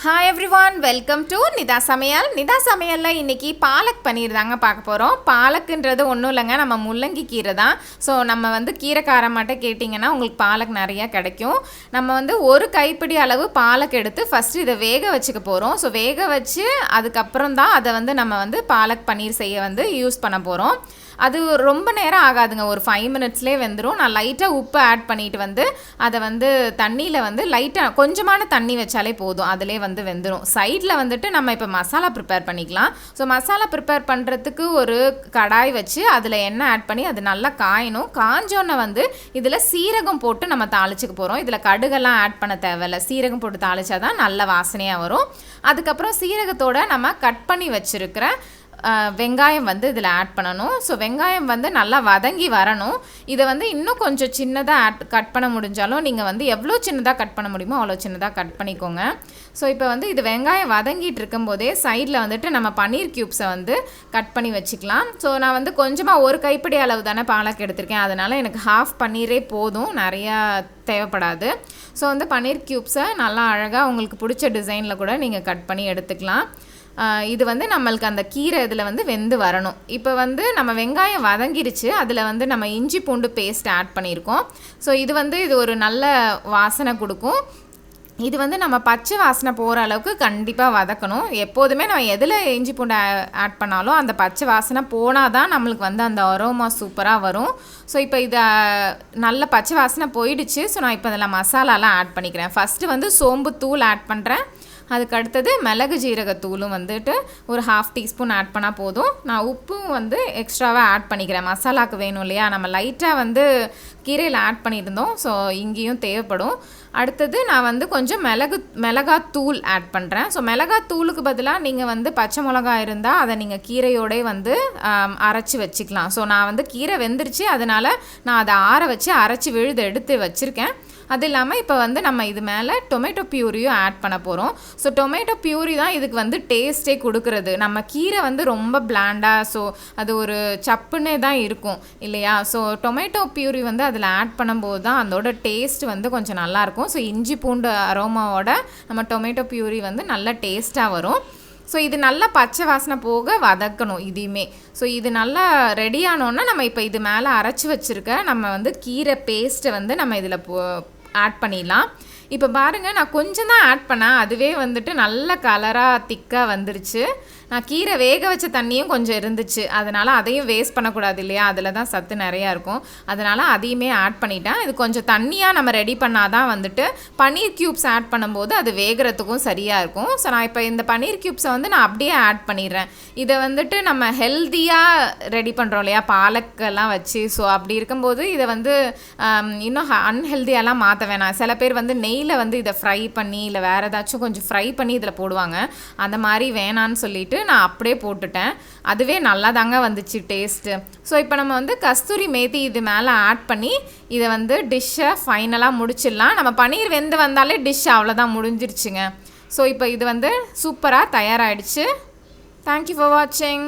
Hi everyone, welcome to Nitha Samayal. Nitha சமையலில் இன்றைக்கி பாலக் பன்னீர் தாங்க பார்க்க போகிறோம். பாலக்குன்றது ஒன்றும் இல்லைங்க, நம்ம முள்ளங்கி கீரை தான். ஸோ நம்ம கீரைக்காரமாட்ட கேட்டிங்கன்னா உங்களுக்கு பாலக் நிறையா கிடைக்கும். நம்ம ஒரு கைப்பிடி அளவு பாலக் எடுத்து ஃபஸ்ட்டு இதை வேக வச்சுக்க போகிறோம். ஸோ வேக வச்சு அதுக்கப்புறம் தான் அதை நம்ம பாலக் பன்னீர் செய்ய யூஸ் பண்ண போகிறோம். அது ரொம்ப நேரம் ஆகாதுங்க, ஒரு 5 மினிட்ஸ்லேயே வெந்துடும். நான் லைட்டாக உப்பு ஆட் பண்ணிவிட்டு அதை தண்ணியில் லைட்டாக கொஞ்சமான தண்ணி வச்சாலே போதும், அதிலே வெந்துடும். சைடில் நம்ம இப்போ மசாலா ப்ரிப்பேர் பண்ணிக்கலாம். ஸோ மசாலா ப்ரிப்பேர் பண்ணுறதுக்கு ஒரு கடாய் வச்சு அதில் எண்ணெய் ஆட் பண்ணி அது நல்லா காயணும். காஞ்சோன்னே இதில் சீரகம் போட்டு நம்ம தாளிச்சுக்க போகிறோம். இதில் கடுகெல்லாம் ஆட் பண்ண தேவையில்லை, சீரகம் போட்டு தாளிச்சா தான் நல்ல வாசனையாக வரும். அதுக்கப்புறம் சீரகத்தோடு நம்ம கட் பண்ணி வச்சுருக்கிற வெங்காயம் இதில் ஆட் பண்ணணும். ஸோ வெங்காயம் நல்லா வதங்கி வரணும். இதை இன்னும் கொஞ்சம் சின்னதாக கட் பண்ண முடிஞ்சாலும் நீங்கள் எவ்வளோ சின்னதாக கட் பண்ண முடியுமோ அவ்வளோ சின்னதாக கட் பண்ணிக்கோங்க. ஸோ இப்போ இது வெங்காயம் வதங்கிட்டு இருக்கும்போதே சைடில் நம்ம பன்னீர் க்யூப்ஸை கட் பண்ணி வச்சுக்கலாம். ஸோ நான் கொஞ்சமாக ஒரு கைப்பிடி அளவு தானே பாலக் எடுத்திருக்கேன், அதனால் எனக்கு ஹாஃப் பன்னீரே போதும், நிறையா தேவைப்படாது. ஸோ பன்னீர் க்யூப்ஸை நல்லா அழகாக உங்களுக்கு பிடிச்ச டிசைனில் கூட நீங்கள் கட் பண்ணி எடுத்துக்கலாம். இது நம்மளுக்கு அந்த கீரை இதில் வெந்து வரணும். இப்போ நம்ம வெங்காயம் வதங்கிருச்சு, அதில் நம்ம இஞ்சி பூண்டு பேஸ்ட் ஆட் பண்ணியிருக்கோம். ஸோ இது ஒரு நல்ல வாசனை கொடுக்கும். இது நம்ம பச்சை வாசனை போகிற அளவுக்கு கண்டிப்பாக வதக்கணும். எப்போதுமே நம்ம எதில் இஞ்சி பூண்டு ஆட் பண்ணாலும் அந்த பச்சை வாசனை போனால் தான் நம்மளுக்கு அந்த அரோமா சூப்பராக வரும். ஸோ இப்போ இதை நல்ல பச்சை வாசனை போயிடுச்சு. ஸோ நான் இப்போ அதில் மசாலாலாம் ஆட் பண்ணிக்கிறேன். ஃபஸ்ட்டு சோம்பு தூள் ஆட் பண்ணுறேன். அதுக்கு அடுத்தது மிளகு ஜீரகத்தூளும் ஒரு 1/2 டீஸ்பூன் ஆட் பண்ணால் போதும். நான் உப்பும் எக்ஸ்ட்ராவாக ஆட் பண்ணிக்கிறேன், மசாலாவுக்கு வேணும் இல்லையா. நம்ம லைட்டாக கீரையில் ஆட் பண்ணியிருந்தோம், ஸோ இங்கேயும் தேவைப்படும். அடுத்தது நான் கொஞ்சம் மிளகாத்தூள் ஆட் பண்ணுறேன். ஸோ மிளகாத்தூளுக்கு பதிலாக நீங்கள் பச்சை மிளகா இருந்தால் அதை நீங்கள் கீரையோடே அரைச்சி வச்சுக்கலாம். ஸோ நான் கீரை வெந்துருச்சு, அதனால் நான் அதை ஆற வச்சு அரைச்சி விழுது எடுத்து வச்சுருக்கேன். அது இல்லாமல் இப்போ நம்ம இது மேலே டொமேட்டோ பியூரியும் ஆட் பண்ண போகிறோம். ஸோ டொமேட்டோ பியூரி தான் இதுக்கு டேஸ்ட்டே கொடுக்குறது. நம்ம கீரை ரொம்ப பிளாண்டாக, ஸோ அது ஒரு சப்புன்னே தான் இருக்கும் இல்லையா. ஸோ டொமேட்டோ பியூரி அதில் ஆட் பண்ணும்போது தான் அதோட டேஸ்ட் கொஞ்சம் நல்லாயிருக்கும். ஸோ இஞ்சி பூண்டு அரோமாவோட நம்ம டொமேட்டோ பியூரி நல்லா டேஸ்ட்டாக வரும். ஸோ இது நல்லா பச்சை வாசனை போக வதக்கணும் இதையுமே. ஸோ இது நல்லா ரெடி ஆனோன்னா நம்ம இப்போ இது மேலே அரைச்சி வச்சுருக்க நம்ம கீரை பேஸ்ட்டை நம்ம இதில் ஆட் பண்ணிடலாம். இப்போ பாருங்கள், நான் கொஞ்சம் தான் ஆட் பண்ணேன், அதுவே நல்ல கலராக திக்காக வந்துருச்சு. நான் கீரை வேக வச்ச தண்ணியும் கொஞ்சம் இருந்துச்சு, அதனால் அதையும் வேஸ்ட் பண்ணக்கூடாது இல்லையா, அதில் தான் சத்து நிறையா இருக்கும். அதனால் அதையுமே ஆட் பண்ணிட்டேன். இது கொஞ்சம் தண்ணியாக நம்ம ரெடி பண்ணால் தான் பன்னீர் க்யூப்ஸ் ஆட் பண்ணும்போது அது வேகிறதுக்கும் சரியாக இருக்கும். ஸோ நான் இப்போ இந்த பன்னீர் க்யூப்ஸை நான் அப்படியே ஆட் பண்ணிடுறேன். இதை நம்ம ஹெல்த்தியாக ரெடி பண்ணுறோம் இல்லையா, பாலக்கெல்லாம் வச்சு. ஸோ அப்படி இருக்கும்போது இதை இன்னும் அன்ஹெல்த்தியெல்லாம் மாற்ற வேணாம். சில பேர் நெய்யில் இதை ஃப்ரை பண்ணி இல்லை வேறு ஏதாச்சும் கொஞ்சம் ஃப்ரை பண்ணி இதில் போடுவாங்க. அந்த மாதிரி வேணான்னு சொல்லிட்டு நான் அப்படியே போட்டுட்டேன். அதுவே நல்லா தாங்க வந்துச்சு டேஸ்ட்டு. ஸோ இப்போ நம்ம கஸ்தூரி மேத்தி இது மேலே ஆட் பண்ணி இதை டிஷ்ஷை ஃபைனலாக முடிச்சிடலாம். நம்ம பன்னீர் வெந்து வந்தாலே டிஷ் அவ்வளோதான், முடிஞ்சிருச்சுங்க. ஸோ இப்போ இது சூப்பராக தயாராகிடுச்சு. தேங்க்யூ ஃபார் வாட்சிங்.